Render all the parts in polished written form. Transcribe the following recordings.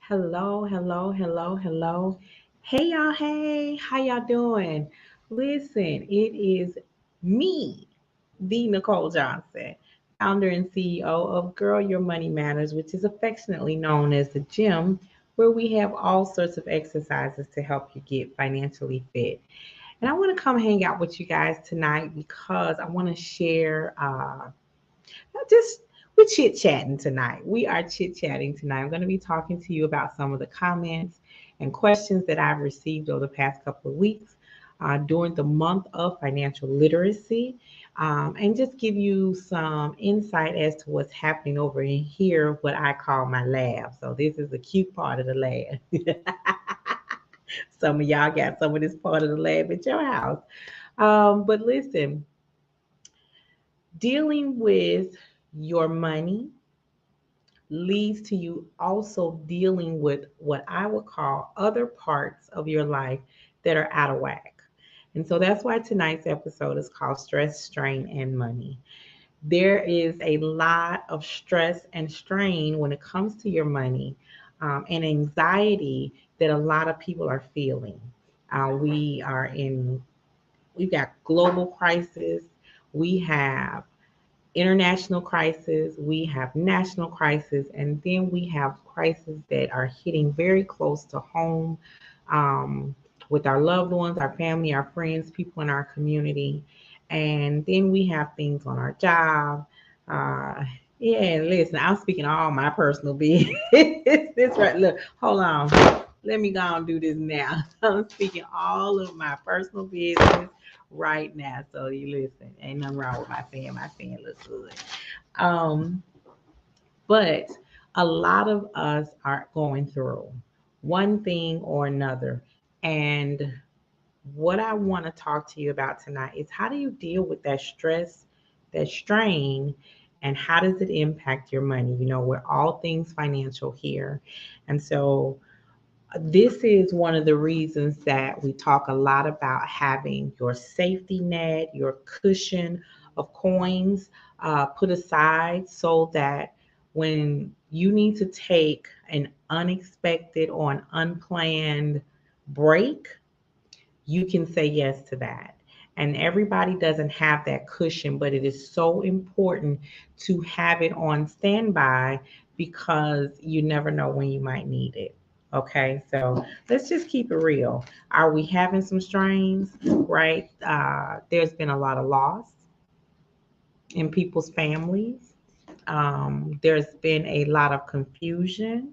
Hello, hello, hello, hello. Hey y'all, hey, how y'all doing? Listen, it is me, the Nicole Johnson, founder and CEO of Girl Your Money Matters, which is affectionately known as the gym, where we have all sorts of exercises to help you get financially fit. And I want to come hang out with you guys tonight because I want to share just we're chit chatting tonight. We are chit chatting tonight. I'm going to be talking to you about some of the comments and questions that I've received over the past couple of weeks during the month of financial literacy, and just give you some insight as to what's happening over in here, what I call my lab. So this is the cute part of the lab. Some of y'all got some of this part of the lab at your house. But listen, dealing with your money leads to you also dealing with what I would call other parts of your life that are out of whack. And so that's why tonight's episode is called Stress, Strain, and Money. There is a lot of stress and strain when it comes to your money, and anxiety that a lot of people are feeling. We are in, we've got global crisis, we have international crisis, we have national crisis, and then we have crises that are hitting very close to home, um, with our loved ones, our family, our friends, people in our community. And then we have things on our job. Uh, yeah, listen, I'm speaking all my personal business. This right, look, hold on. Let me go and do this now. I'm speaking all of my personal business right now. So you listen, ain't nothing wrong with my fan. My fan looks good. Um, but a lot of us are going through one thing or another. And what I want to talk to you about tonight is how do you deal with that stress, that strain, and how does it impact your money? You know, we're all things financial here. And so this is one of the reasons that we talk a lot about having your safety net, your cushion of coins put aside so that when you need to take an unexpected or an unplanned break, you can say yes to that. And everybody doesn't have that cushion, but it is so important to have it on standby because you never know when you might need it. Okay, so let's just keep it real. Are we having some strains? Right? There's been a lot of loss in people's families. There's been a lot of confusion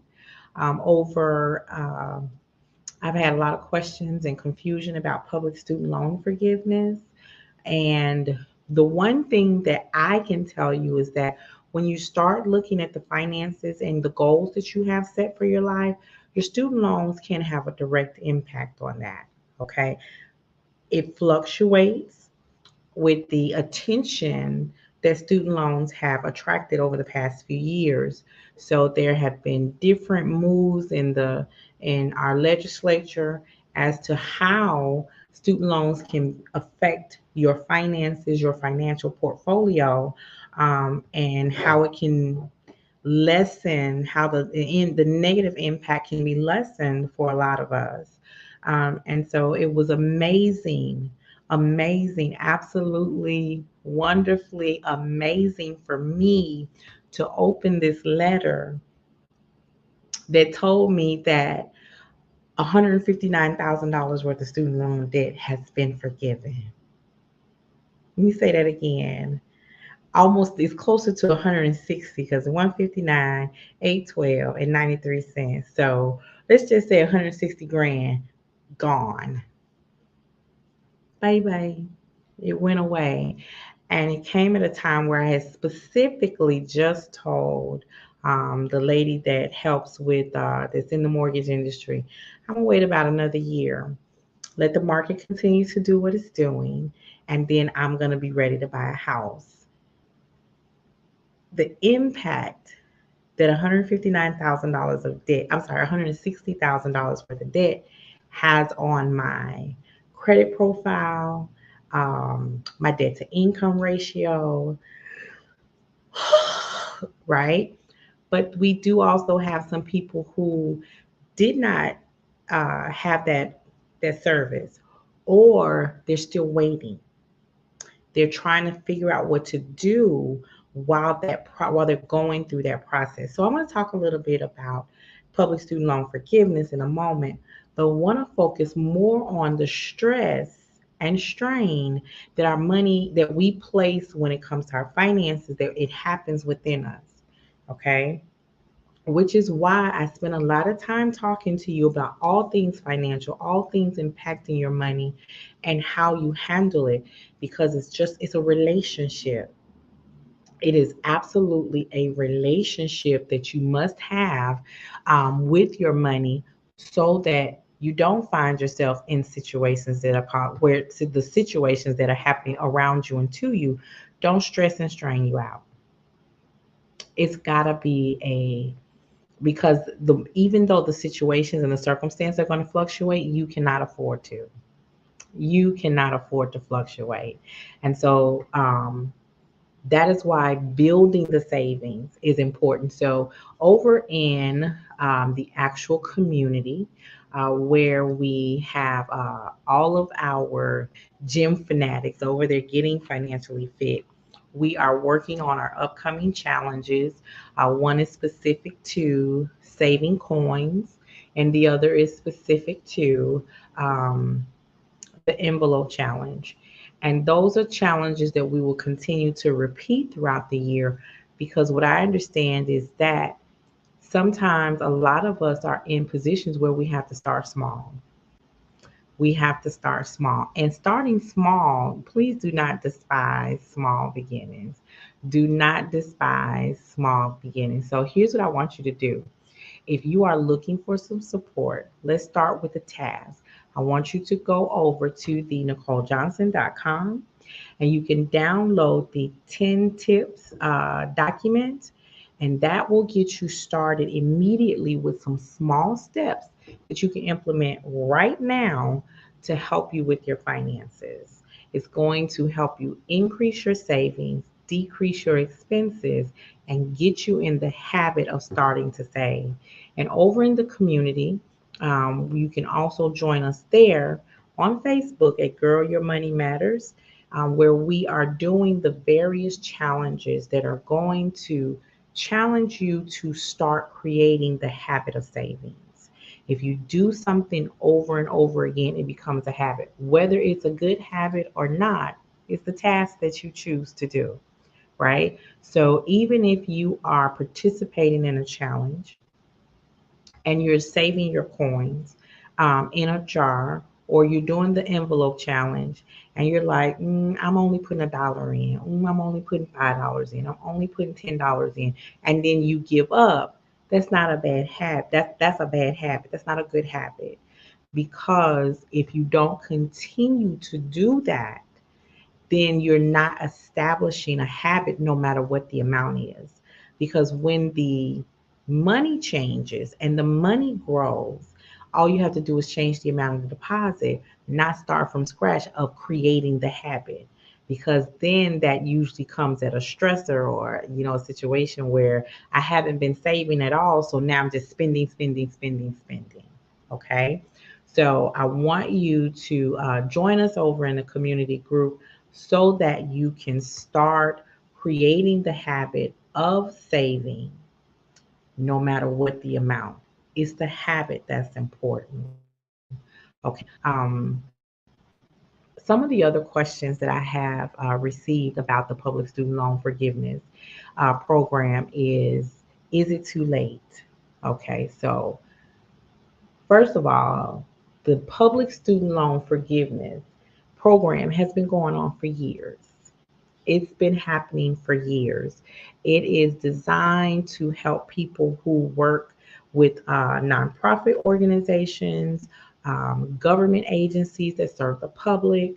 over. I've had a lot of questions and confusion about public student loan forgiveness. And the one thing that I can tell you is that when you start looking at the finances and the goals that you have set for your life, your student loans can have a direct impact on that. Okay. It fluctuates with the attention that student loans have attracted over the past few years. So there have been different moves in our legislature as to how student loans can affect your finances, your financial portfolio, and how it can lessen how the negative impact can be lessened for a lot of us. And so it was amazing, amazing, absolutely wonderfully amazing for me to open this letter that told me that $159,000 worth of student loan debt has been forgiven. Let me say that again. Almost it's closer to 160 because 159, 812, and 93 cents. So let's just say 160 grand gone. Bye bye. It went away. And it came at a time where I had specifically just told the lady that helps with that's in the mortgage industry, I'm gonna wait about another year. Let the market continue to do what it's doing, and then I'm gonna be ready to buy a house. The impact that $159,000 of debt, I'm sorry, $160,000 worth of debt has on my credit profile, my debt to income ratio, right? But we do also have some people who did not have that service, or they're still waiting. They're trying to figure out what to do while they're going through that process. So I'm going to talk a little bit about public student loan forgiveness in a moment, but want to focus more on the stress and strain that our money that we place when it comes to our finances, that it happens within us. Okay, which is why I spend a lot of time talking to you about all things financial, all things impacting your money and how you handle it, because it's a relationship. It is absolutely a relationship that you must have with your money, so that you don't find yourself in situations that are where the situations that are happening around you and to you don't stress and strain you out. It's got to be a because the even though the situations and the circumstances are going to fluctuate, you cannot afford to. You cannot afford to fluctuate, and so that is why building the savings is important. So over in the actual community, where we have all of our gym fanatics over there getting financially fit, we are working on our upcoming challenges. One is specific to saving coins, and the other is specific to um, the envelope challenge. And those are challenges that we will continue to repeat throughout the year, because what I understand is that sometimes a lot of us are in positions where we have to start small. We have to start small. And starting small, please do not despise small beginnings. Do not despise small beginnings. So here's what I want you to do. If you are looking for some support, let's start with a task. I want you to go over to the NicoleJohnson.com, and you can download the 10 tips document, and that will get you started immediately with some small steps that you can implement right now to help you with your finances. It's going to help you increase your savings, decrease your expenses, and get you in the habit of starting to save. And over in the community, you can also join us there on Facebook at Girl Your Money Matters, where we are doing the various challenges that are going to challenge you to start creating the habit of savings. If you do something over and over again, it becomes a habit. Whether it's a good habit or not, it's the task that you choose to do, right? So even if you are participating in a challenge and you're saving your coins in a jar, or you're doing the envelope challenge and you're like, I'm only putting $1 in, I'm only putting $5 in, I'm only putting $10 in, and then you give up, that's not a bad habit. That's a bad habit. That's not a good habit, because if you don't continue to do that, then you're not establishing a habit no matter what the amount is. Because when the money changes and the money grows, all you have to do is change the amount of the deposit, not start from scratch of creating the habit. Because then that usually comes at a stressor, or a situation where I haven't been saving at all, so now I'm just spending, spending, spending, spending. Okay, so I want you to join us over in the community group, so that you can start creating the habit of saving no matter what the amount. It's the habit that's important. Okay. Some of the other questions that I have received about the public student loan forgiveness program is it too late? Okay, so first of all, the public student loan forgiveness program has been going on for years. It's been happening for years. It is designed to help people who work with nonprofit organizations, government agencies that serve the public,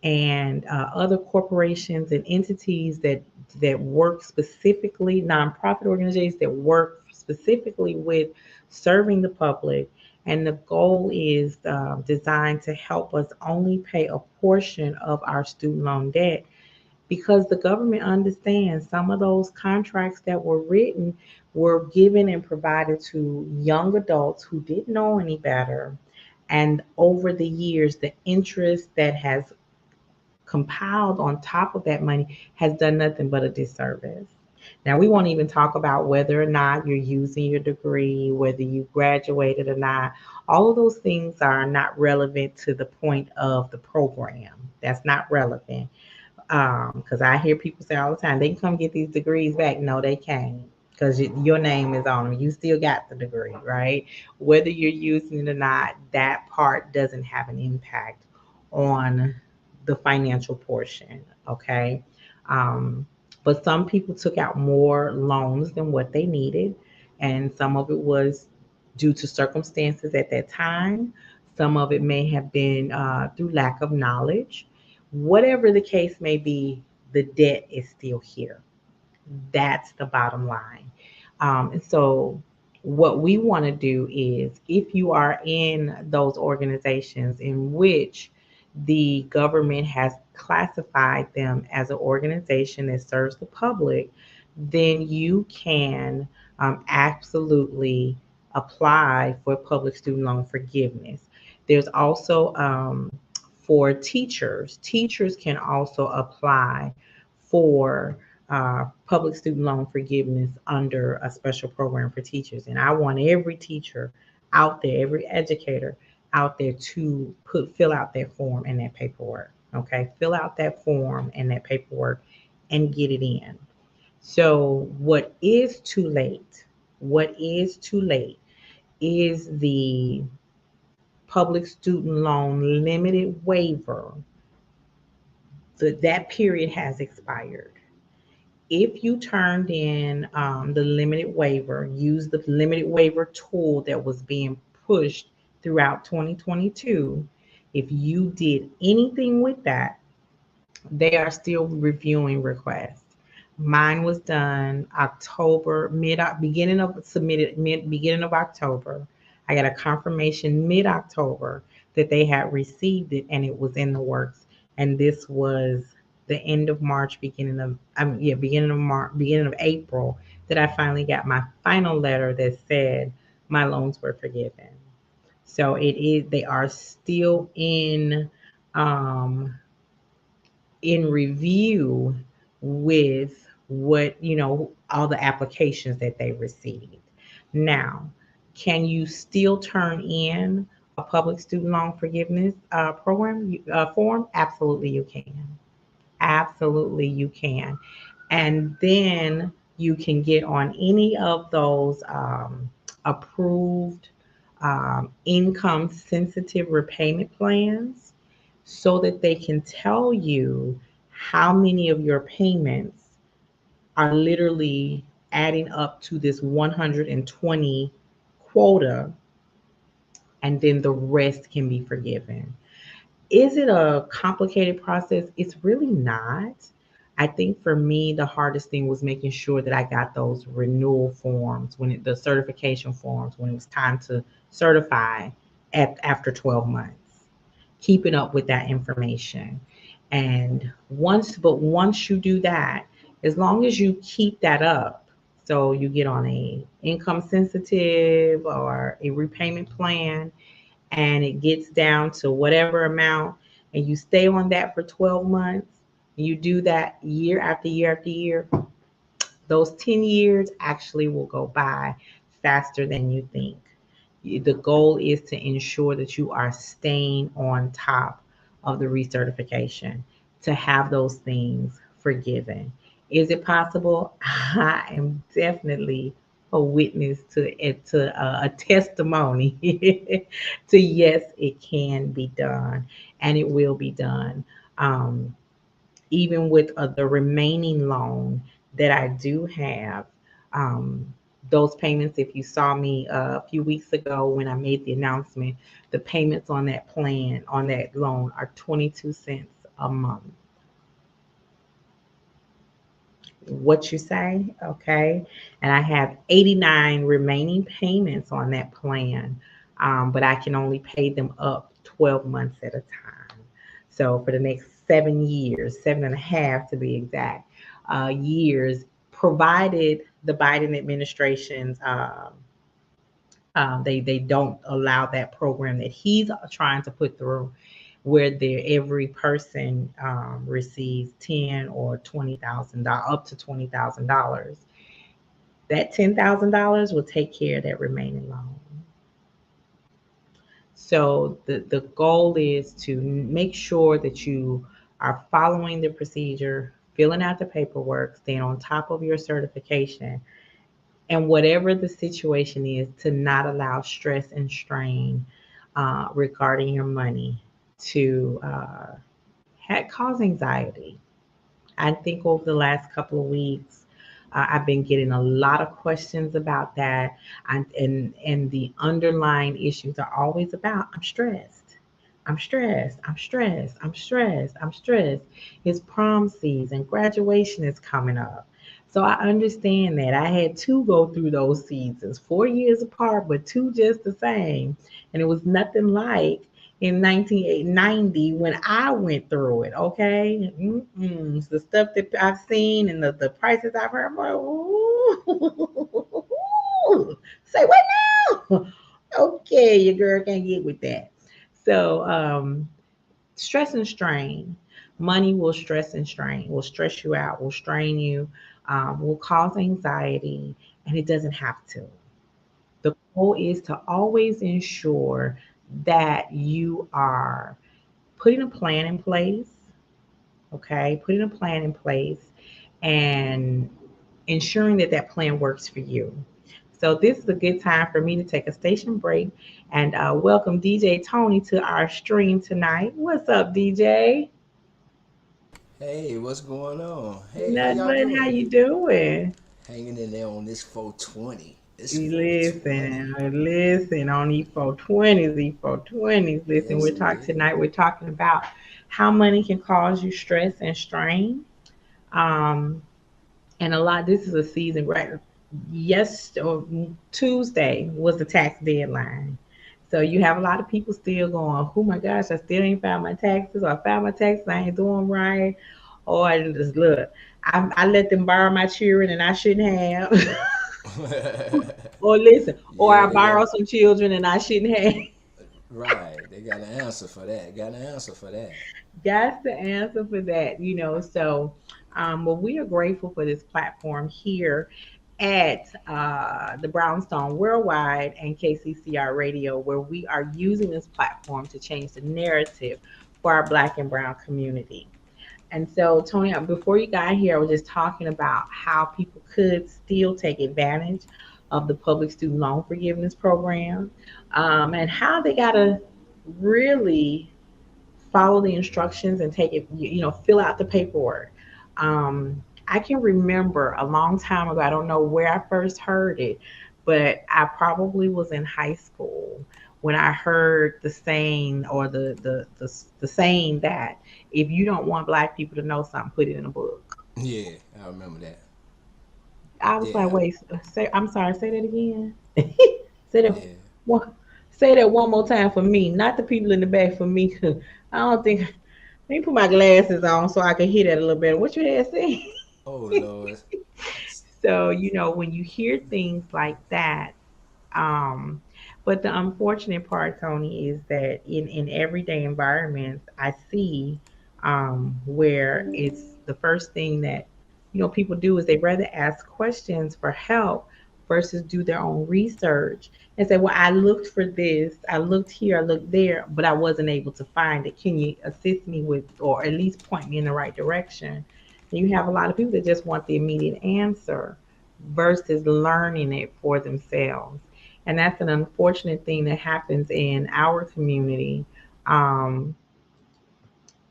and other corporations and entities that work specifically, nonprofit organizations that work specifically with serving the public. And the goal is designed to help us only pay a portion of our student loan debt because the government understands some of those contracts that were written were given and provided to young adults who didn't know any better. And over the years, the interest that has compiled on top of that money has done nothing but a disservice. Now, we won't even talk about whether or not you're using your degree, whether you graduated or not. All of those things are not relevant to the point of the program. That's not relevant. Because I hear people say all the time, they can come get these degrees back. No, they can't, because your name is on them. You still got the degree, right? Whether you're using it or not, that part doesn't have an impact on the financial portion, okay? Um, but some people took out more loans than what they needed, and some of it was due to circumstances at that time. Some of it may have been through lack of knowledge. Whatever the case may be, the debt is still here. That's the bottom line. And so, what we want to do is, if you are in those organizations in which the government has classified them as an organization that serves the public, then you can absolutely apply for public student loan forgiveness. There's also for teachers, teachers can also apply for public student loan forgiveness under a special program for teachers. And I want every teacher out there, every educator out there to fill out that form and that paperwork. Okay, fill out that form and that paperwork and get it in. So what is too late? What is too late is the public student loan limited waiver. That period has expired. If you turned in the limited waiver, use the limited waiver tool that was being pushed throughout 2022, if you did anything with that, they are still reviewing requests. Mine was done October, beginning of submitted beginning of October. I got a confirmation mid-October that they had received it and it was in the works. And this was the end of March, beginning of March, beginning of April, that I finally got my final letter that said my loans were forgiven. So they are still um, in review with what, all the applications that they received. Now, can you still turn in a public student loan forgiveness form? Absolutely, you can. Absolutely, you can. And then you can get on any of those approved income sensitive repayment plans, so that they can tell you how many of your payments are literally adding up to this 120 quota, and then the rest can be forgiven. Is it a complicated process? It's really not. I think for me, the hardest thing was making sure that I got those renewal forms, the certification forms, when it was time to certify after 12 months, keeping up with that information. And once you do that, as long as you keep that up, so you get on a income sensitive or a repayment plan, and it gets down to whatever amount, and you stay on that for 12 months, and you do that year after year after year, those 10 years actually will go by faster than you think. The goal is to ensure that you are staying on top of the recertification to have those things forgiven. Is it possible? I am definitely a witness to it, to a testimony to yes, it can be done, and it will be done. Um, Even with the remaining loan that I do have, um, those payments, if you saw me a few weeks ago when I made the announcement, the payments on that plan, on that loan, are 22 cents a month. What you say? Okay. And I have 89 remaining payments on that plan, but I can only pay them up 12 months at a time. So for the next 7 years, 7.5 to be exact, years, provided the Biden administration's they don't allow that program that he's trying to put through, where every person receives $10,000 or $20,000, up to $20,000. That $10,000 will take care of that remaining loan. So the goal is to make sure that you are following the procedure, filling out the paperwork, staying on top of your certification, and whatever the situation is, to not allow stress and strain regarding your money to cause anxiety. I think over the last couple of weeks, I've been getting a lot of questions about that, and the underlying issues are always about I'm stressed. I'm stressed. I'm stressed. I'm stressed. I'm stressed. It's prom season. Graduation is coming up. So I understand that. I had two go through those seasons, 4 years apart, but two just the same. And it was nothing like in 1990 when I went through it. Okay, it's the stuff that I've seen and the prices I've heard. I'm like, ooh, say what now? Okay, your girl can't get with that. So, stress and strain. Money will stress and strain, will stress you out, will strain you, will cause anxiety, and it doesn't have to. The goal is to always ensure that you are putting a plan in place, okay? Putting a plan in place and ensuring that that plan works for you. So this is a good time for me to take a station break and welcome DJ Tony to our stream tonight. What's up, DJ? Hey, what's going on? Hey, how Nothing y'all but how doing? you doing? Hanging in there on this 420. It's Listen, 420. listen on E420s, E420s. Listen, Yes, indeed. we're talking about how money can cause you stress and strain. Um, and a lot, this is a season, right? Yes, or Tuesday was the tax deadline. So you have a lot of people still going, oh my gosh, I still ain't found my taxes, or I found my taxes, I ain't doing right. Or I just look, I let them borrow my children and I shouldn't have. Or listen, or Yeah, I they got borrow some children and I shouldn't have. right. They got an answer for that. Got an answer for that. That's the answer for that. So, well, we are grateful for this platform here at the Brownstone Worldwide and KCCR Radio, where we are using this platform to change the narrative for our Black and Brown community. And so, Tony, before you got here, I was just talking about how people could still take advantage of the public student loan forgiveness program, and how they got to really follow the instructions and take it, fill out the paperwork. I can remember a long time ago, I don't know where I first heard it, but I probably was in high school when I heard the saying, or the saying that if you don't want black people to know something, put it in a book. Yeah, I remember that. I was like, Yeah, wait, say, I'm sorry, say that again. say that yeah. one, say that one more time for me, not the people in the back, for me. 'Cause I don't think. Let me put my glasses on so I can hear that a little better. What you had said? Oh Lord. So, when you hear things like that, um, but the unfortunate part, Tony, is that in everyday environments, I see where it's the first thing that people do is they rather ask questions for help versus do their own research and say, "Well, I looked for this, I looked here, I looked there, but I wasn't able to find it. Can you assist me with, or at least point me in the right direction?" And you have a lot of people that just want the immediate answer versus learning it for themselves. And that's an unfortunate thing that happens in our community. Um,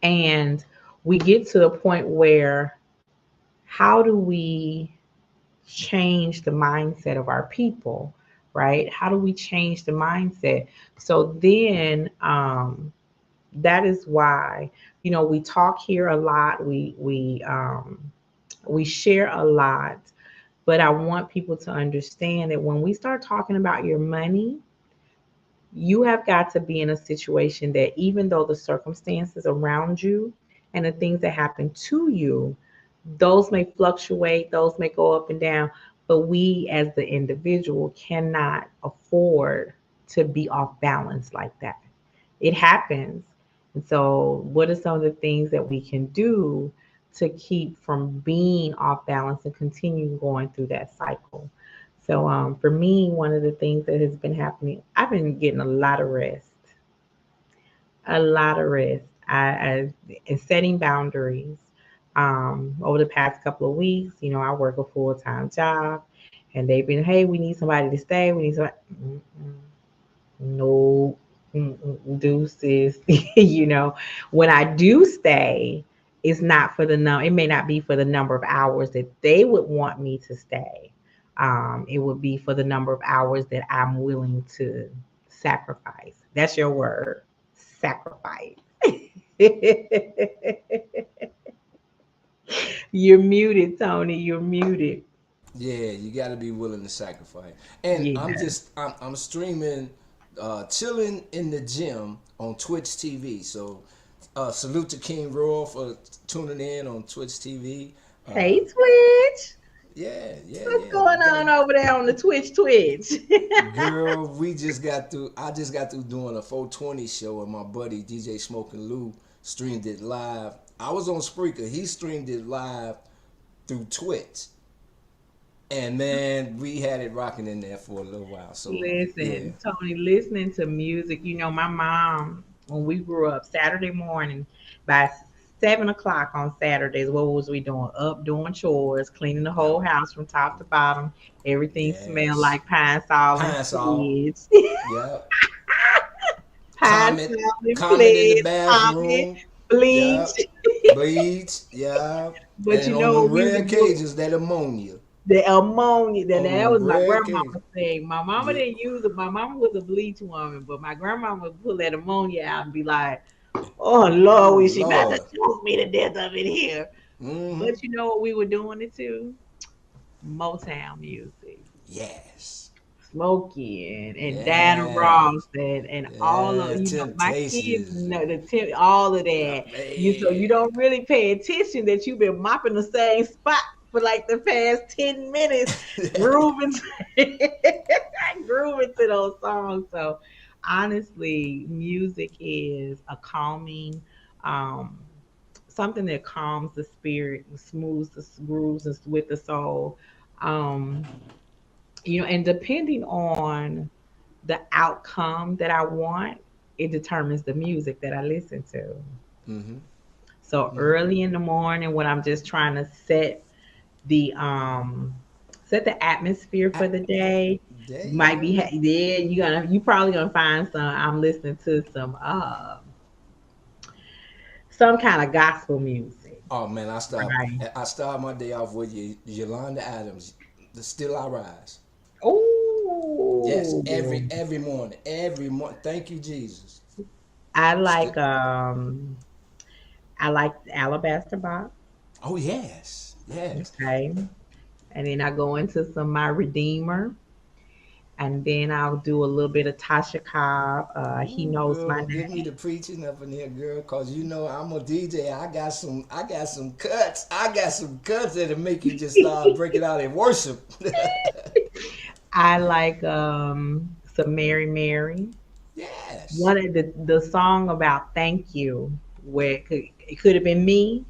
and we get to a point where, how do we change the mindset of our people, right? How do we change the mindset? So then, that is why, we talk here a lot. We share a lot, but I want people to understand that when we start talking about your money, you have got to be in a situation that, even though the circumstances around you and the things that happen to you, those may fluctuate, those may go up and down, but we as the individual cannot afford to be off balance like that. It happens. And so, what are some of the things that we can do to keep from being off balance and continue going through that cycle? So, for me, one of the things that has been happening, I've been getting a lot of rest, a lot of rest. And setting boundaries. Over the past couple of weeks, I work a full time job, and they've been, hey, we need somebody to stay. We need somebody. Mm-mm, no, deuces. When I do stay, it's not for the number. It may not be for the number of hours that they would want me to stay. It would be for the number of hours that I'm willing to sacrifice. That's your word, sacrifice. You're muted, Tony. You're muted. Yeah, you got to be willing to sacrifice. And Yeah. I'm streaming, chilling in the gym on Twitch TV. So, salute to King Roy for tuning in on Twitch TV. Hey, Twitch. Yeah, yeah, What's yeah. going We got on over there on the Twitch? girl. We just got through. I just got through doing a 420 show, and my buddy DJ Smoking Lou streamed it live. I was on Spreaker. He streamed it live through Twitch. And man, we had it rocking in there for a little while. So yeah, Listen, Tony, listening to music. My mom, when we grew up, Saturday morning by 7 o'clock on Saturdays, what was we doing? Up doing chores, cleaning the yep, whole house from top to bottom. Everything smelled yes. like pine sol and Pine Sol, fledge. yep. Pine Comet, sol and Comet in the fledge, comment, bathroom, bleach. yep. Bleach, yep. But And you on know them what we rare would do? occasions, that ammonia. The ammonia. On That them was my rare occasions, grandmama thing. My mama yeah. didn't use it. My mama was a bleach woman, but my grandmama would pull that ammonia out and be like, "Oh Lord, Oh we she about to Lord. choke me to death up in here." Mm-hmm. But you know what we were doing it to? Motown music. Yes. Smokey and Diana Ross Yes. and all of Yes. my kids Temptations. know all of Oh, that. So you man. don't really pay attention that you've been mopping the same spot for like the past 10 minutes, grooving grooving to those songs. So honestly, music is a calming, um, something that calms the spirit, and smooths the grooves with the soul. Um, and depending on the outcome that I want, it determines the music that I listen to. Mm-hmm. So Mm-hmm. early in the morning when I'm just trying to the um set the atmosphere I, for the day, there you might be go. yeah, you probably gonna find I'm listening to some kind of gospel music, Oh man, right? I start my day off with Yolanda Adams, "The Still I Rise." Yes, Oh, every morning. Thank you, Jesus. I Still. like I like Alabaster Box. Oh yes, yes. Okay. And then I go into some My Redeemer. And then I'll do a little bit of Tasha Cobb. He Ooh, knows girl, my don't give me name. the preaching up in here, girl, cause you know I'm a DJ. I got some cuts. I got some cuts that'll make you just start breaking out in worship. I like some Mary Mary. Yes. One of the song about thank you, where it could have been me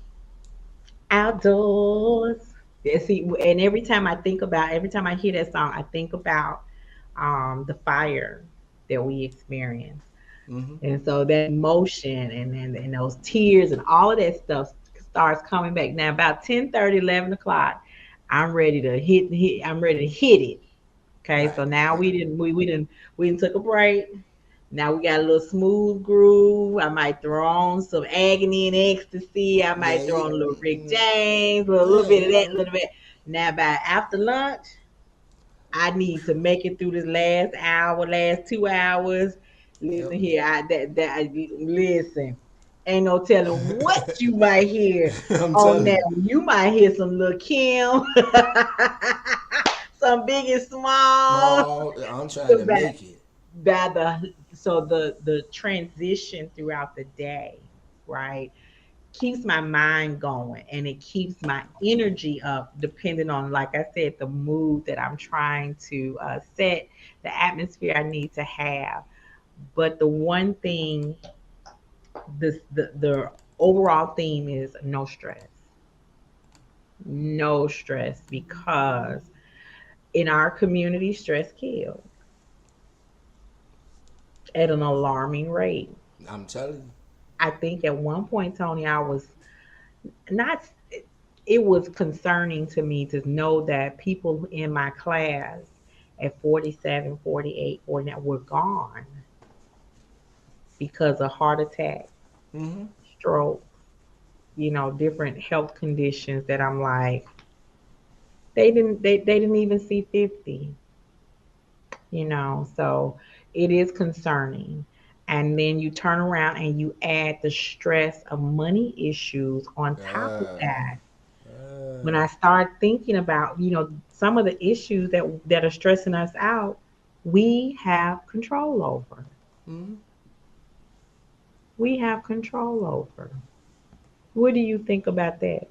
outdoors. Yeah, see, and every time I hear that song, I think about the fire that we experienced. Mm-hmm. And so that emotion and those tears and all of that stuff starts coming back. Now about 10:30, 11 o'clock, I'm ready to hit it. Okay. Right. So now Right. we didn't took a break. Now we got a little smooth groove. I might throw on some agony and ecstasy. I Yeah. might throw Yeah. on a little Rick James, a little Yeah. bit of You that, a know. little bit. Now by after lunch, I need to make it through this last hour, last 2 hours. Yep. Listen here, listen. Ain't no telling what you might hear I'm on telling that you. one. You might hear some little Kim, some big and small. Oh, I'm trying to By, make it. by the so the transition throughout the day, right? keeps my mind going and it keeps my energy up, depending on, like I said, the mood that I'm trying to set, the atmosphere I need to have. But the one thing, the overall theme is no stress. No stress, because in our community, stress kills at an alarming rate. I'm telling I think at one point, Tony, I was not, it was concerning to me to know that people in my class at 47, 48, 49 were gone because of heart attack, you. Mm-hmm. stroke, different health conditions that I'm like, they didn't even see 50, so it is concerning. And then you turn around and you add the stress of money issues on top of Uh, that. When uh, I start thinking about, some of the issues that are stressing us out, we have control over. mm-hmm. We have control over. What do you think about that?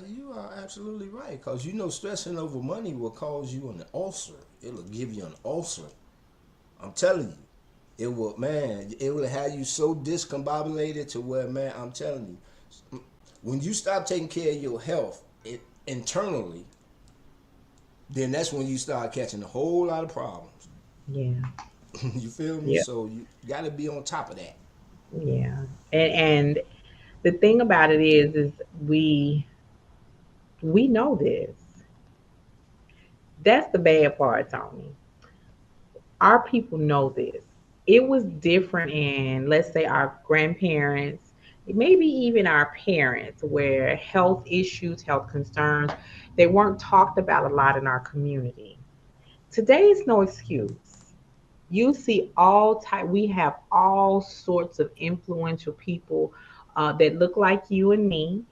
You are absolutely right, because stressing over money will cause you an ulcer. It'll give you an ulcer. I'm telling you. It will, man, it will have you so discombobulated to where, man, I'm telling you, when you stop taking care of your health internally, then that's when you start catching a whole lot of problems. Yeah. You feel me? Yeah. So you got to be on top of that. Yeah. And the thing about it is we know this. That's the bad part, Tony. Our people know this. It was different in, let's say, our grandparents, maybe even our parents, where health issues, health concerns, they weren't talked about a lot in our community. Today is no excuse. You see all type. We have all sorts of influential people that look like you and me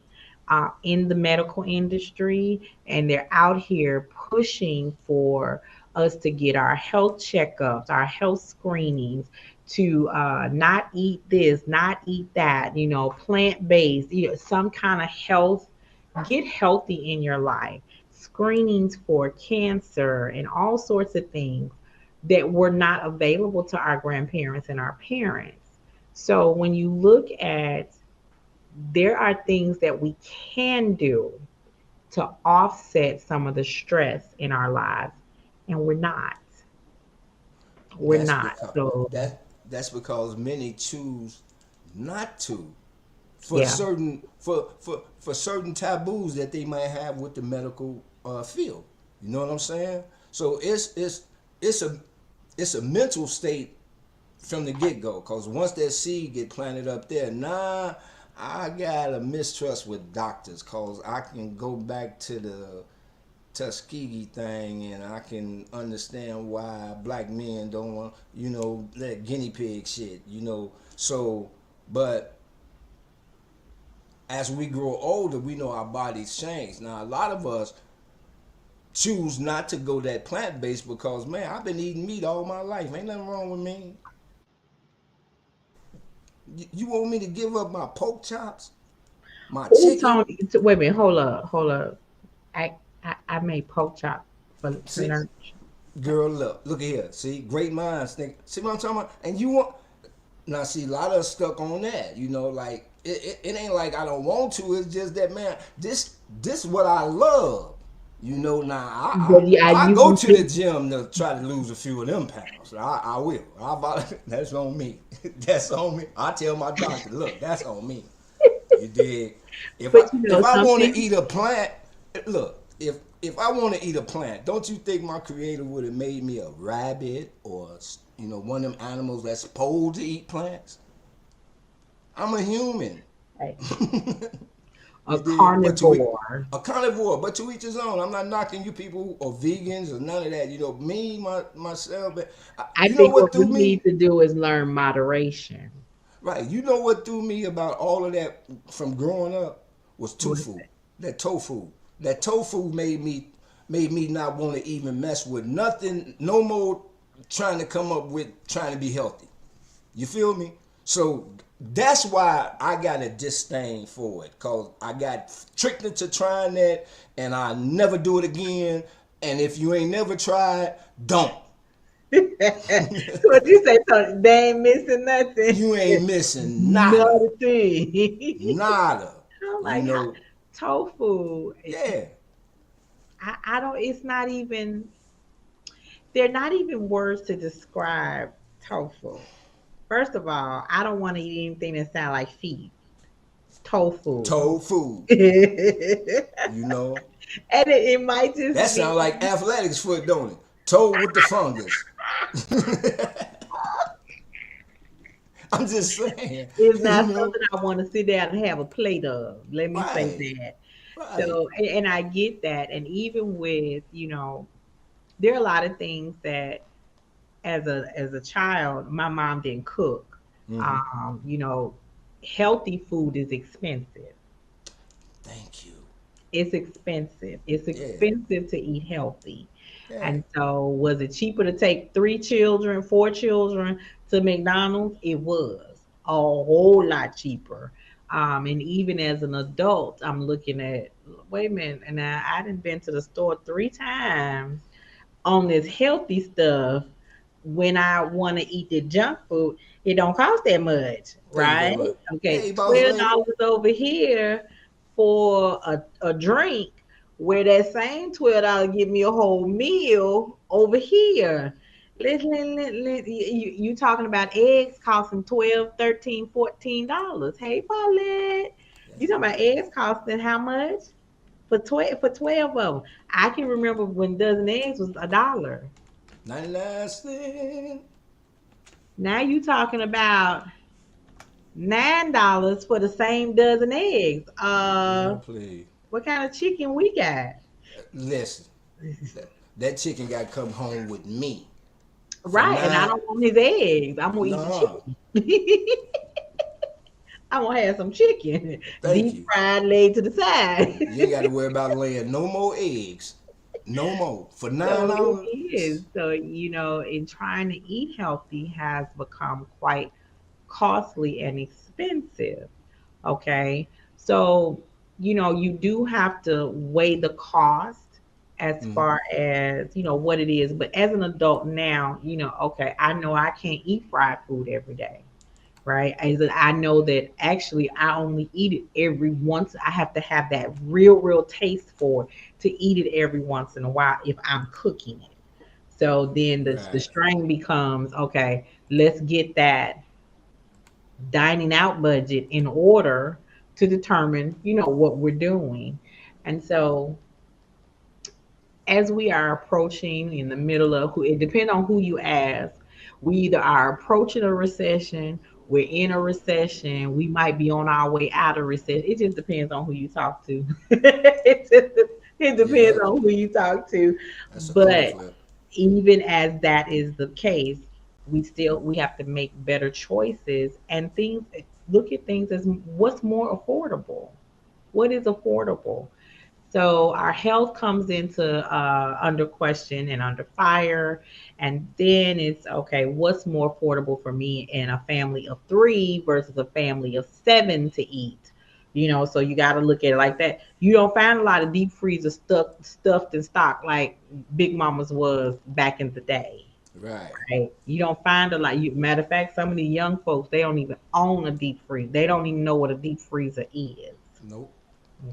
in the medical industry, and they're out here pushing for us to get our health checkups, our health screenings, to not eat this, not eat that, plant based, some kind of health, get healthy in your life, screenings for cancer and all sorts of things that were not available to our grandparents and our parents. So when you look at, there are things that we can do to offset some of the stress in our lives, and we're not. We're That's not. because So that's because many choose not to, for yeah, certain taboos that they might have with the medical field. You know what I'm saying? So it's a it's a mental state from the get go. Cause once that seed get planted up there, nah, I got a mistrust with doctors. Cause I can go back to the Tuskegee thing, and I can understand why black men don't want, that guinea pig shit, So, but as we grow older, we know our bodies change. Now, a lot of us choose not to go that plant based because, man, I've been eating meat all my life. Ain't nothing wrong with me. You want me to give up my pork chops, my who chicken? Tony? Wait a minute, hold up. I made pork chop for See, lunch. girl, look here. See, great minds think. See what I'm talking about? And you want now? See, a lot of us stuck on that. Like it ain't like I don't want to. It's just that, man. This is what I love. Now But yeah, I you go can to the pick. gym to try to lose a few of them pounds. I will. That's on me. That's on me. I tell my doctor, look, that's on me. You dig? If I But if I some want to people. eat a plant, look, if I want to eat a plant, don't you think my creator would have made me a rabbit or one of them animals that's supposed to eat plants? I'm a human. Right. A You did, but carnivore. a carnivore, but to each his own. I'm not knocking you people or vegans or none of that. Me, myself, but I you know think what what we threw need me? to do is learn moderation. Right, you know what threw me about all of that from growing up was What is tofu. it? That tofu. That tofu made me not want to even mess with nothing. No more trying to come up with trying to be healthy. You feel me? So that's why I got a disdain for it, cause I got tricked into trying that, and I never do it again. And if you ain't never tried, don't. What you say? So they ain't missing nothing. You ain't missing Not nada, a thing. nada. I'm You like know, tofu. yeah. I don't. It's not even. They're not even words to describe tofu. First of all, I don't want to eat anything that sounds like feet. Tofu. Tofu. And You know, it might that just be. sound like athletics foot, don't it? Toe with the fungus. I'm just saying, It's you not know, something I want to sit down and have a plate of. Let me say right, that. right. So, and I get that. And even with, there are a lot of things that as a child, my mom didn't cook. Hmm. Um, you know, Healthy food is expensive. Thank you. It's expensive. It's Yeah, expensive to eat healthy. yeah. And so, was it cheaper to take three children, four children to McDonald's? It was a whole lot cheaper. And even as an adult, I'm looking at, wait a minute, and I done been to the store three times on this healthy stuff. When I want to eat the junk food, it don't cost that much, Thank you very right? much. Okay, Hey, boss $12 lady. over here for a drink, where that same $12 give me a whole meal over here. You talking about eggs costing 12, 13, $14. Hey, Paulette, you talking about eggs costing how much? For 12 of them. I can remember when dozen eggs was $1. 99 cents. Now you talking about $9 for the same dozen eggs. Girl, please. What kind of chicken we got? Listen, that chicken got to come home with me. For Right, and I nine, don't want his eggs. I'm gonna eat the no. chicken. I'm gonna have some chicken, Thank deep you. fried, laid to the side. You ain't got to worry about laying no more eggs. No more. For nine So it dollars. is. So, in trying to eat healthy has become quite costly and expensive. Okay. So, you do have to weigh the cost as Mm-hmm. far as, what it is. But as an adult now, okay, I know I can't eat fried food every day. Right. I know that actually I only eat it every once. I have to have that real taste for it to eat it every once in a while if I'm cooking it. So then the Right. strain becomes, okay, let's get that dining out budget in order to determine, what we're doing. And so as we are approaching in the middle of who, it depends on who you ask. We either are approaching a recession, we're in a recession, we might be on our way out of recession. It just depends on who you talk to. It depends Yeah, on who you talk to. that's a coin But flip. even as that is the case, we have to make better choices and things. Look at things as what's more affordable. What is affordable? So our health comes into under question and under fire, and then it's okay. What's more affordable for me and a family of three versus a family of seven to eat? So you got to look at it like that. You don't find a lot of deep freezer stuffed in stock like Big Mama's was back in the day. Right. Right? You don't find a lot. Matter of fact, some of the young folks they don't even own a deep freezer. They don't even know what a deep freezer is. Nope.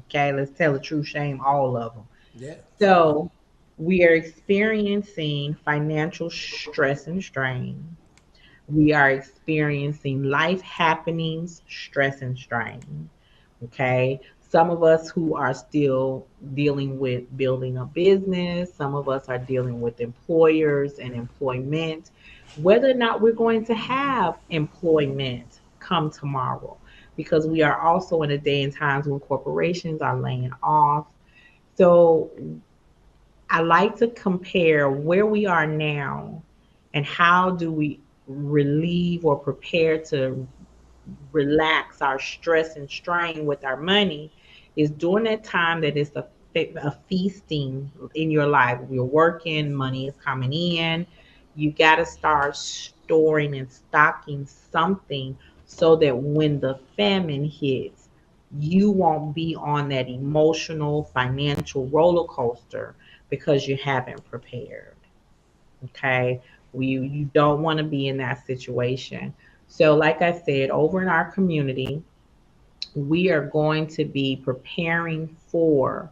Okay, let's tell the true shame, all of them. Yeah, for real. So we are experiencing financial stress and strain. We are experiencing life happenings, stress and strain. Okay. Some of us who are still dealing with building a business, some of us are dealing with employers and employment, whether or not we're going to have employment come tomorrow, because we are also in a day and times when corporations are laying off. So I like to compare where we are now and how do we relieve or prepare to relax our stress and strain with our money is during that time that it's a feasting in your life. You're working, money is coming in. You got to start storing and stocking something so that when the famine hits, you won't be on that emotional, financial roller coaster because you haven't prepared. Okay. You don't want to be in that situation. So, like I said, over in our community, we are going to be preparing for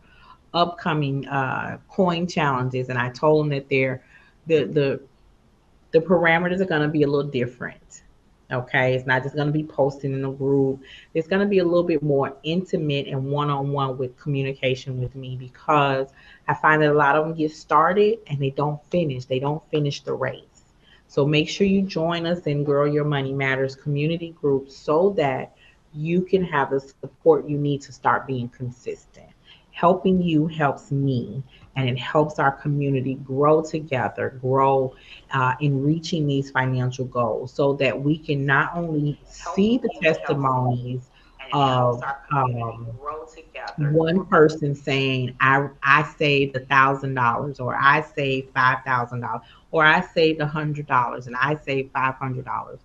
upcoming coin challenges. And I told them that the the the parameters are going to be a little different. Okay, it's not just going to be posting in a group. It's going to be a little bit more intimate and one-on-one with communication with me, because I find that a lot of them get started and they don't finish. They don't finish the race. So make sure you join us in Girl Your Money Matters community group so that you can have the support you need to start being consistent. Helping you helps me, and it helps our community grow together, grow in reaching these financial goals, so that we can not only see the testimonies of one person saying, I saved $1,000, or I saved $5,000, or I saved $100, and I saved $500.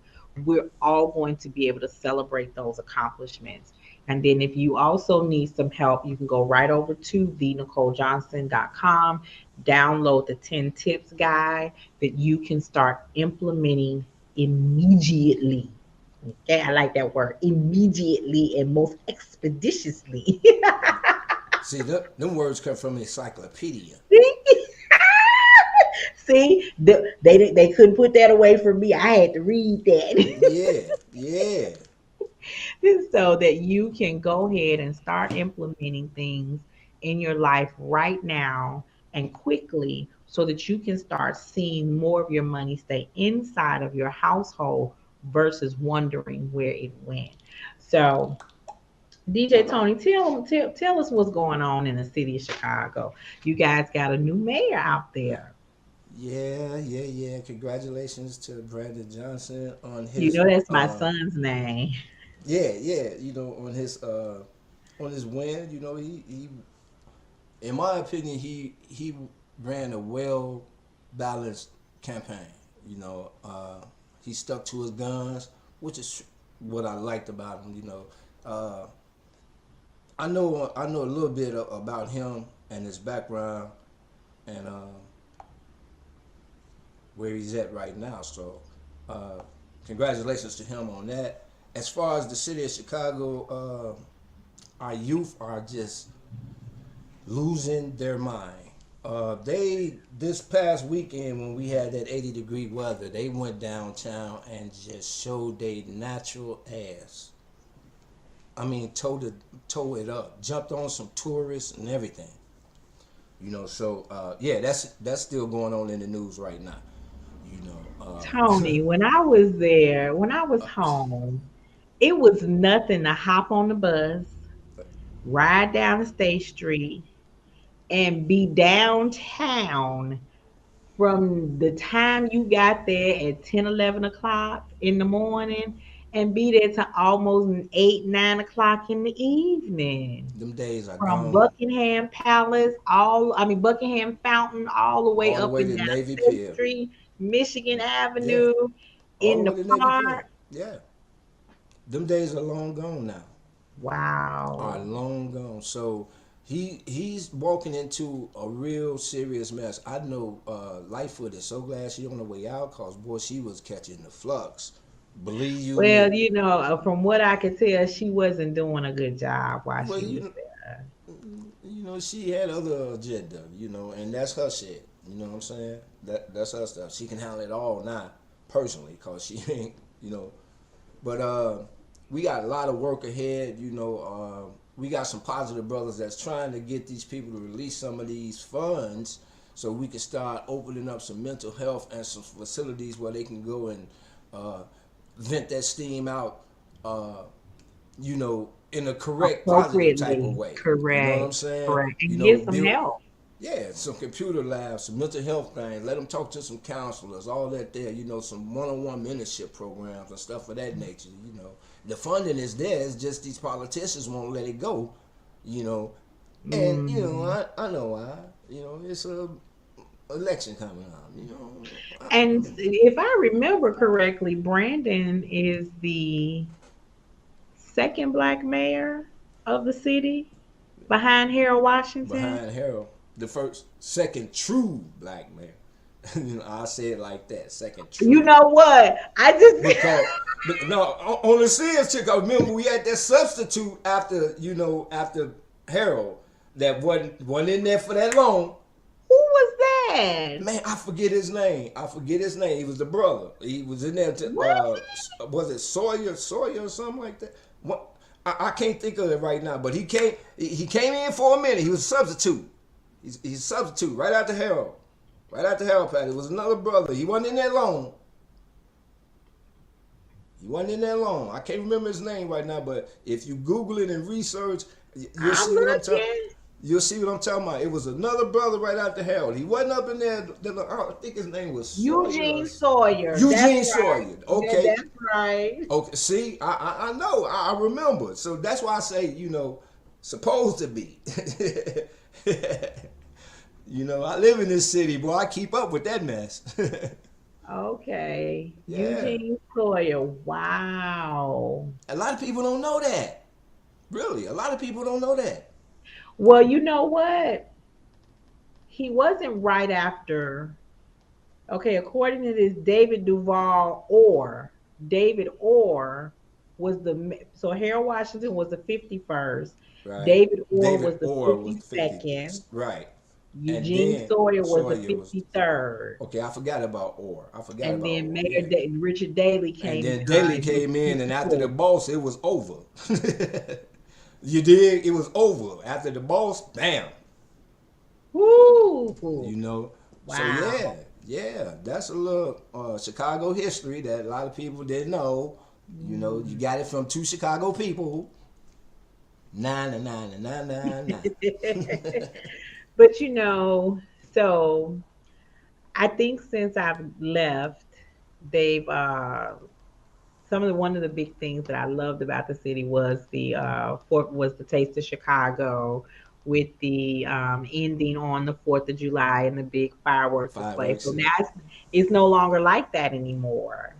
We're all going to be able to celebrate those accomplishments. And then if you also need some help, you can go right over to thenicolejohnson.com, download the 10 tips guide that you can start implementing immediately. Okay, I like that word, immediately and most expeditiously. See, them words come from encyclopedia. See, they couldn't put that away from me. I had to read that. Yeah, yeah. So that you can go ahead and start implementing things in your life right now and quickly, so that you can start seeing more of your money stay inside of your household versus wondering where it went. So, DJ Tony, tell us what's going on in the city of Chicago. You guys got a new mayor out there. Yeah, yeah, yeah. Congratulations to Brandon Johnson on You his know that's my son's name. yeah, yeah, on his win, he in my opinion he ran a well balanced campaign. He stuck to his guns, which is what I liked about him, Uh I know a little bit about him and his background, and where he's at right now. So, congratulations to him on that. As far as the city of Chicago, our youth are just losing their mind. They this past weekend when we had that 80-degree weather, they went downtown and just showed their natural ass. I mean, tore it up, jumped on some tourists and everything. So yeah, that's still going on in the news right now. Tony, when I was there, when I was home, it was nothing to hop on the bus, ride down the State Street, and be downtown from the time you got there at 10, 11 o'clock in the morning, and be there to almost 8, 9 o'clock in the evening. Them days are From gone. Buckingham Palace, Buckingham Fountain, all the way All the up way and to down Navy State Pier. Street, Michigan Yeah, Avenue, all in the the way to Navy Pier. park. Yeah, them days are long gone now. Are Wow. long gone. So he's walking into a real serious mess. I know Lightfoot is so glad she on the way out, cause boy, she was catching the flux. Believe you Well, me. from what I could tell, she wasn't doing a good job while Well, she was there. she had other agenda, and that's her shit. You know what I'm saying? That's her stuff. She can handle it all now, personally, cause she ain't, But we got a lot of work ahead. We got some positive brothers that's trying to get these people to release some of these funds so we can start opening up some mental health and some facilities where they can go and uh, vent that steam out. In a correct, positive type of Appropriately. way. You know what I'm Correct. saying? Correct. And get some Build, help. yeah, some computer labs, some mental health things. Let them talk to some counselors, all that there. Some one-on-one mentorship programs and stuff of that nature. The funding is there. It's just these politicians won't let it go. You know, and Mm. I know why. It's a election coming up. I And know. if I remember correctly, Brandon is the second black mayor of the city behind Harold Washington. behind Harold, the first, second true black man. I say it like that, second You true. know what? I just Because no, on the serious chick, I remember we had that substitute after after Harold that wasn't in there for that long. who was that? Man, I forget his name. I forget his name. He was the brother. He was in there. What? Was it Sawyer or something like that? What? I can't think of it right now. But he came in for a minute. He was a substitute. He's a substitute right after Harold. Right after Harold Patty. It was another brother. He wasn't in there long. He wasn't in there long. I can't remember his name right now, but if you Google it and research, you'll I'm see what I'm talking. looking. You'll see what I'm talking about. It was another brother right after Harold. He wasn't up in there. I think his name was Eugene Sawyer. Sawyer. Eugene That's right. Sawyer. Yeah, Okay. that's right. Okay. See, I know. I remember. So that's why I say, supposed to be. I live in this city, boy. I keep up with that mess. Okay. Yeah. Eugene Sawyer. Wow. A lot of people don't know that. Really, a lot of people don't know that. Well, you know what? He wasn't right after. Okay, according to this, David Duval Orr. David Orr was so Harold Washington was the 51st. Right. David Orr David was the Orr was 50. 52nd. Right. And Eugene then Sawyer was the Sawyer was 53rd. okay. I forgot about Orr. I forgot And about then Orr. Mayor Yeah. Richard Daley And came then Daly behind. came in, and after the 54th. boss, it was over. You dig? It was over after the boss. Bam. Woo! You know. So Wow. yeah. That's a little Chicago history that a lot of people didn't know. You got it from two Chicago people. Nine and nine and nine nine nine. But so I think since I've left, they've one of the big things that I loved about the city was the Taste of Chicago with the ending on the 4th of July and the big fireworks display. Fireworks. So now it's no longer like that anymore.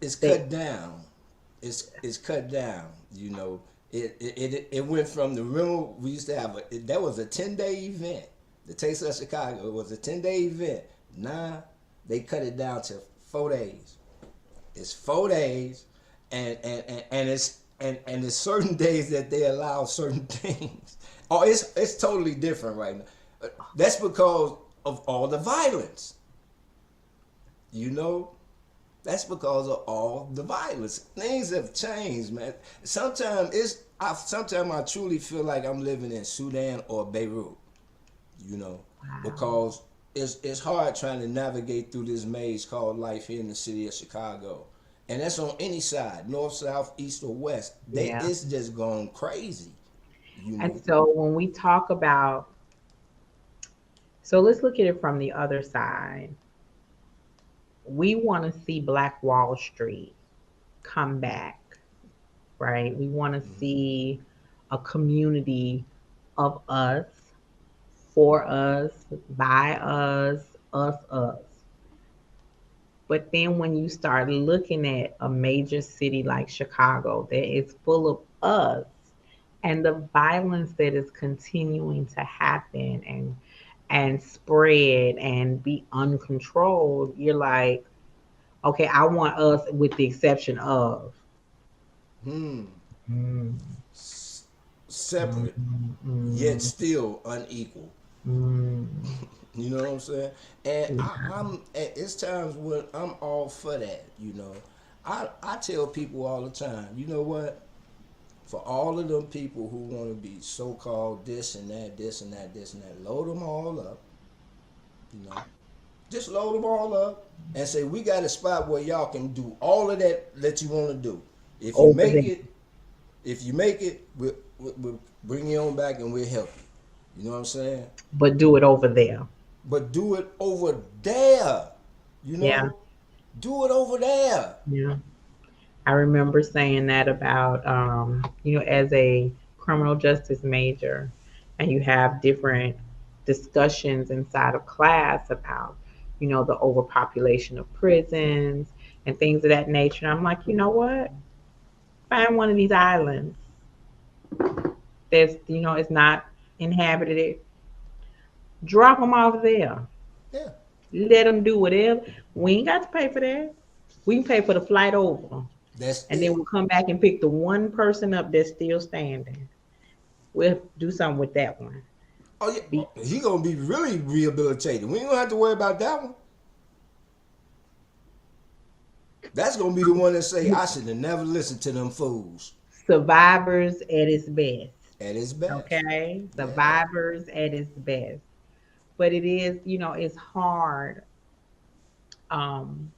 It's They, cut down. It's cut down. It went from the remember we used to have that was a 10-day event. The Taste of Chicago, it was a 10-day event. Now they cut it down to 4 days. It's 4 days, and it's certain days that they allow certain things. Oh, it's totally different right now. That's because of all the violence. You know, that's because of all the violence. Things have changed, man. Sometimes I truly feel like I'm living in Sudan or Beirut. wow. Because it's hard trying to navigate through this maze called life here in the city of Chicago. And that's on any side, north, south, east, or west. Yeah. It's just gone crazy. You And know. so when we talk about, so let's look at it from the other side. We want to see Black Wall Street come back, right? We want to see a community of us, for us, by us. But then when you start looking at a major city like Chicago that is full of us and the violence that is continuing to happen and spread and be uncontrolled, you're like, okay, I want us with the exception of. Hmm. Mm, mm, Separate, yet mm, still unequal. mm, You know what I'm saying? And mm. it's times when I'm all for that. I tell people all the time. You know what? For all of them people who want to be so-called this and that, this and that, this and that, load them all up. You know, just load them all up and say we got a spot where y'all can do all of that you want to do. If you Over make there. it, we'll bring you on back and we'll help you. You know what I'm saying? But do it over there. But do it over there. You Yeah. know, do it over there. Yeah. I remember saying that about, as a criminal justice major, and you have different discussions inside of class about, the overpopulation of prisons and things of that nature. And I'm like, you know what? Find one of these islands that's, it's not inhabited. Drop them off there. Yeah. Let them do whatever. We ain't got to pay for that. We can pay for the flight over. That's And then it. we'll come back and pick the one person up that's still standing. We'll do something with that one. Oh yeah, Be, he gonna be really rehabilitated. We ain't gonna have to worry about that one. That's gonna be the one that say I should have never listened to them fools survivors at its best. at his best. Okay? Yeah. Survivors at its best. But it is, it's hard. Um,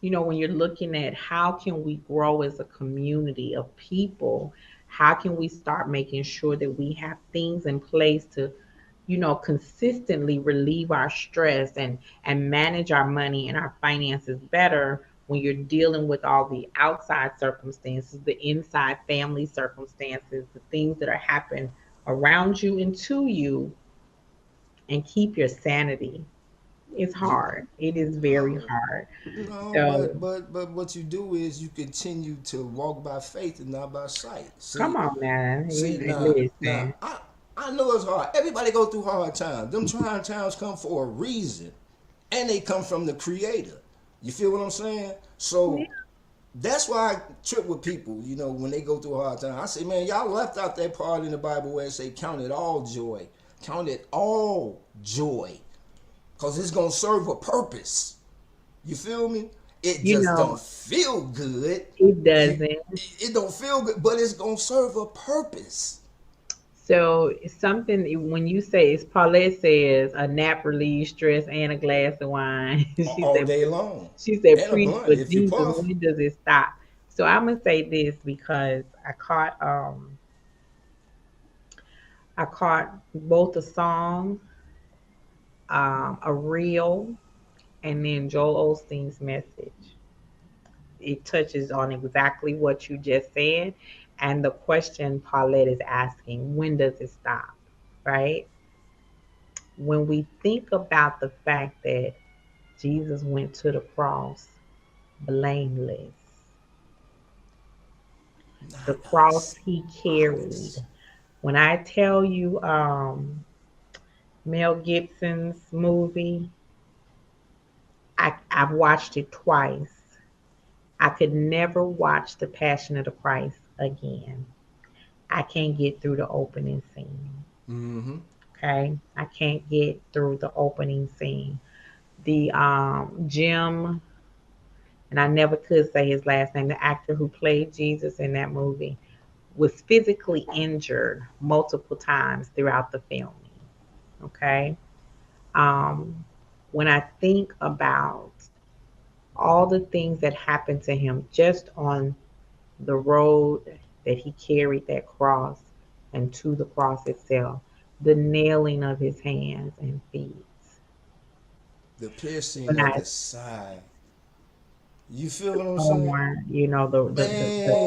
when you're looking at how can we grow as a community of people, how can we start making sure that we have things in place to, consistently relieve our stress and manage our money and our finances better when you're dealing with all the outside circumstances, the inside family circumstances, the things that are happening around you and to you, and keep your sanity. It's You, hard. It is very no, hard. no, So but what you do is you continue to walk by faith and not by sight. come See, on, man. see now Listen. I know it's hard. Everybody go through hard times. Them trying times come for a reason, and they come from the Creator. You feel what I'm saying? Yeah. So that's why I trip with people, when they go through a hard time. I say, man, y'all left out that part in the Bible where it say, count it all joy. Count it all joy. Because it's going to serve a purpose. You feel me? It You just don't know, feel good. it You, doesn't. it don't feel good, but it's going to serve a purpose. So it's something when you say, as Paulette says, a nap relieves stress and a glass of wine. she All said, day long. she said, And a preach blunt for if you Jesus. puff. When does it stop? So I'm gonna say this because I caught both a song, a reel, and then Joel Osteen's message. It touches on exactly what you just said. And the question Paulette is asking, when does it stop? Right? When we think about the fact that Jesus went to the cross blameless, the Not cross us. he carried. Honest. When I tell you, Mel Gibson's movie, I've watched it twice. I could never watch The Passion of the Christ again. I can't get through the opening scene. Mm-hmm. Okay, I can't get through the opening scene. The Jim, and I never could say his last name. The actor who played Jesus in that movie was physically injured multiple times throughout the filming. Okay, um, when I think about all the things that happened to him just on the road that he carried that cross and to the cross itself, the nailing of his hands and feet. The piercing When of I the side. You feel what I'm saying? thorn, the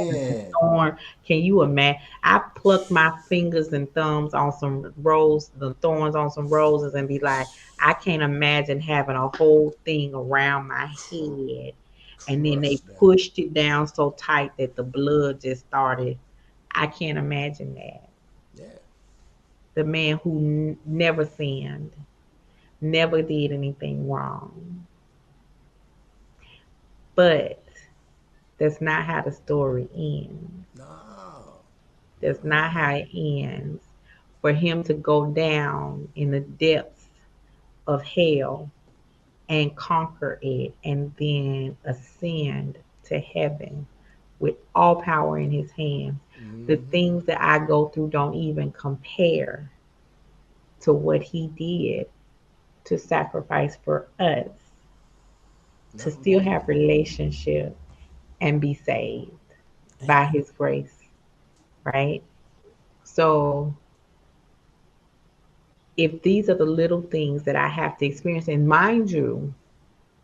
Man. thorn. Can you imagine? I plucked my fingers and thumbs on some rose, the thorns on some roses, and be like, I can't imagine having a whole thing around my head, and then they Crush that. pushed it down so tight that the blood just started. I can't imagine that. Yeah. The man who never sinned, never did anything wrong, but that's not how the story ends. No. That's not how No. it ends. For him to go down in the depths of hell and conquer it and then ascend to heaven with all power in his hands. The Mm-hmm. things that I go through don't even compare to what he did to sacrifice for us to No, still no. have relationship and be saved by Amen. his grace, right? So if these are the little things that I have to experience, and mind you,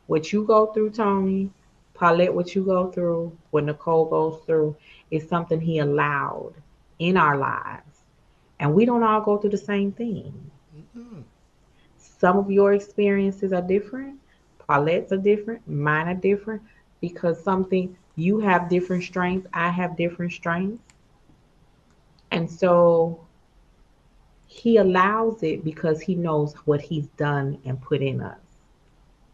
what you go through, Tony, Paulette, what you go through, what Nicole goes through, is something he allowed in our lives. And we don't all go through the same thing. Mm-mm. Some of your experiences are different, Paulette's are different, mine are different, because something You have different strengths, I have different strengths. And so he allows it because he knows what he's done and put in us.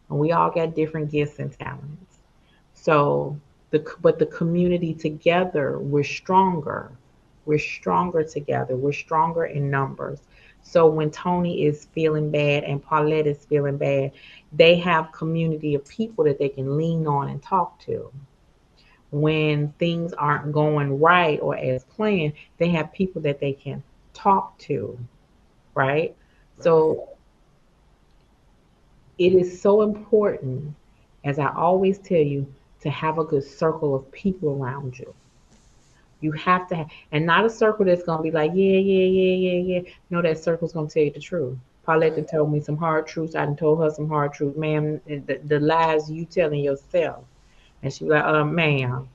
And we all got different gifts and talents. So but the community together, we're stronger. We're stronger together. We're stronger in numbers. So when Tony is feeling bad and Paulette is feeling bad, they have community of people that they can lean on and talk to. When things aren't going right or as planned, they have people that they can talk to, right? Right. So it is so important, as I always tell you, to have a good circle of people around you. You have to have, and not a circle that's gonna be like, yeah, yeah, yeah, yeah, yeah. No, that circle's gonna tell you the truth. Paulette done Right. told me some hard truths. I done told her some hard truths, ma'am. The lies you telling yourself, and she be like, ma'am,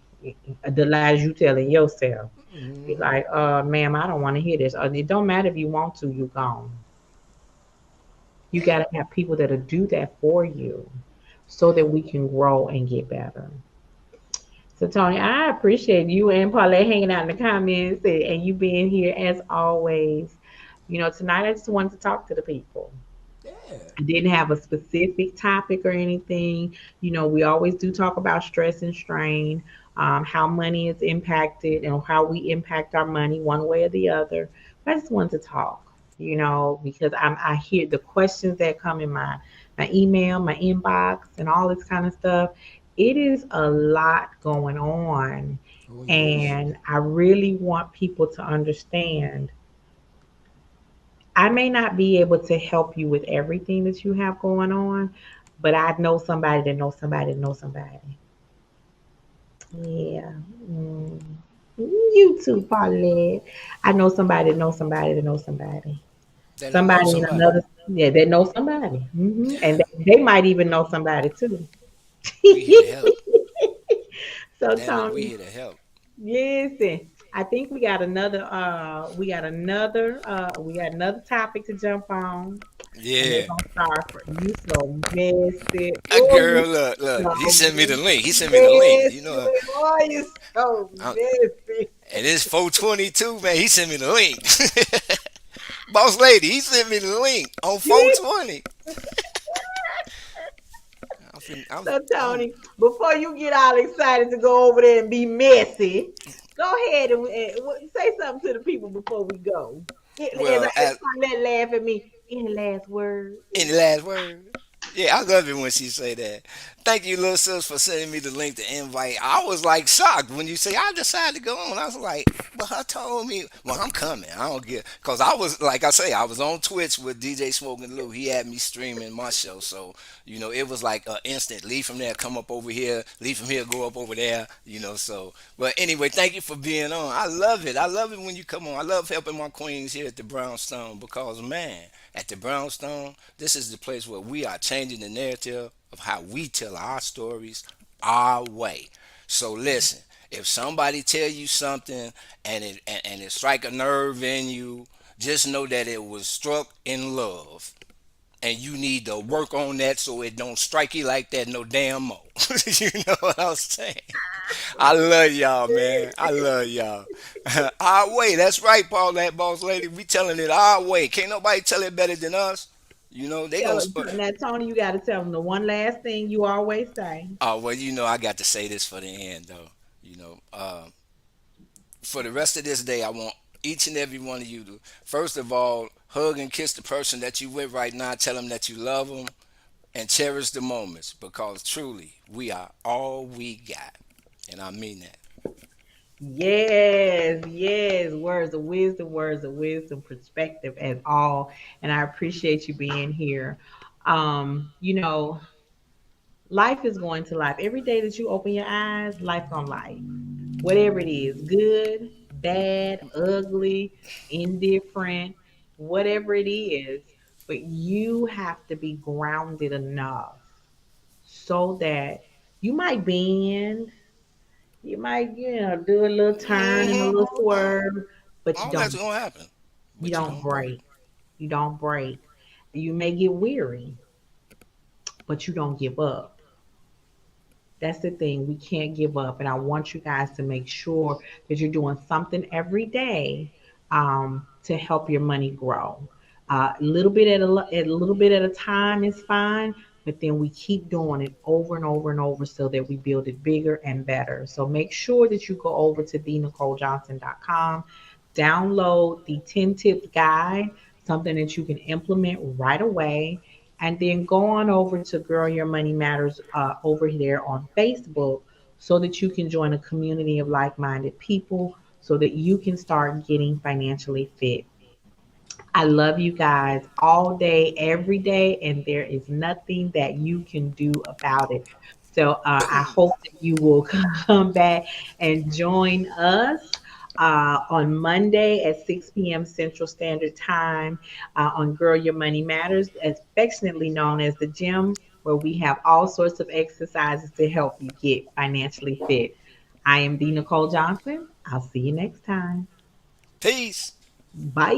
the lies you telling yourself. Be Hmm. like, ma'am, I don't want to hear this. It don't matter if you want to, you gone. You Yeah. gotta have people that'll do that for you, so that we can grow and get better. So Tony, I appreciate you and Paulette hanging out in the comments and you being here as always. Tonight I just wanted to talk to the people. Yeah. I didn't have a specific topic or anything. We always do talk about stress and strain, how money is impacted and how we impact our money one way or the other. But I just wanted to talk, because I hear the questions that come in my email, my inbox, and all this kind of stuff. It is a lot going on. Oh yes. And I really want people to understand I may not be able to help you with everything that you have going on, but I know somebody that knows somebody that knows somebody. Yeah. Mm. You too, Paulette. I know somebody that knows somebody that knows somebody. Then I know Somebody in somebody. another, yeah, they know somebody. And Yeah. they might even know somebody too. We here to help. So, Damn it, we Tony, here to help. listen, I think we got another topic to jump on. And they're Yeah. gonna start for you so messy. That Oh, you girl, look, look. He so sent me the link. He sent me the link. messy. You know, Oh, you so I, messy. and it's 422, man. He sent me the link. Boss lady, he sent me the link on 420. I'm, fin- So I'm Tony, before you get all excited to go over there and be messy, go ahead and say something to the people before we go. well. As Paulette laugh at me. Any last words? Any last word? Yeah, I love it when she say that. Thank you, little sis, for sending me the link to invite. I was like shocked when you say I decided to go on. I was like, but her told me, well, I'm coming. I don't get, cause I was like I say, I was on Twitch with DJ Smoking Lou. He had me streaming my show, so it was like an instant. Leave from there, come up over here. Leave from here, go up over there. So. But anyway, thank you for being on. I love it. I love it when you come on. I love helping my queens here at the Brownstone because man, at the Brownstone, this is the place where we are changing the narrative of how we tell our stories our way. So listen, if somebody tell you something and it strike a nerve in you, just know that it was struck in love and you need to work on that so it don't strike you like that no damn more. You know what I'm saying? I love y'all, man. I love y'all. Our way. That's right, Paul. That boss lady. We telling it our way. Can't nobody tell it better than us. They gonna. Now, Tony, you got to tell them the one last thing you always say. Oh well, I got to say this for the end though. For the rest of this day, I want each and every one of you to first of all hug and kiss the person that you with right now. Tell them that you love them and cherish the moments because truly we are all we got, and I mean that. Yes, yes. Words of wisdom, perspective as all. And I appreciate you being here. You know, life is going to life. Every day that you open your eyes, life on life. Whatever it is, good, bad, ugly, indifferent, whatever it is. But you have to be grounded enough so that you might bend, you might, do a little turn and a little swerve, but you All that's don't gonna happen, you but you don't don't break. break. You don't break. You may get weary, but you don't give up. That's the thing. We can't give up. And I want you guys to make sure that you're doing something every day to help your money grow. A little bit a little bit at a time is fine, but then we keep doing it over and over and over so that we build it bigger and better. So make sure that you go over to thenicolejohnson.com, download the 10 tips guide, something that you can implement right away, and then go on over to Girl Your Money Matters over there on Facebook so that you can join a community of like minded people so that you can start getting financially fit. I love you guys all day, every day, and there is nothing that you can do about it. So I hope that you will come back and join us on Monday at 6 p.m. Central Standard Time on Girl Your Money Matters, affectionately known as the gym, where we have all sorts of exercises to help you get financially fit. I am D. Nicole Johnson. I'll see you next time. Peace. Bye.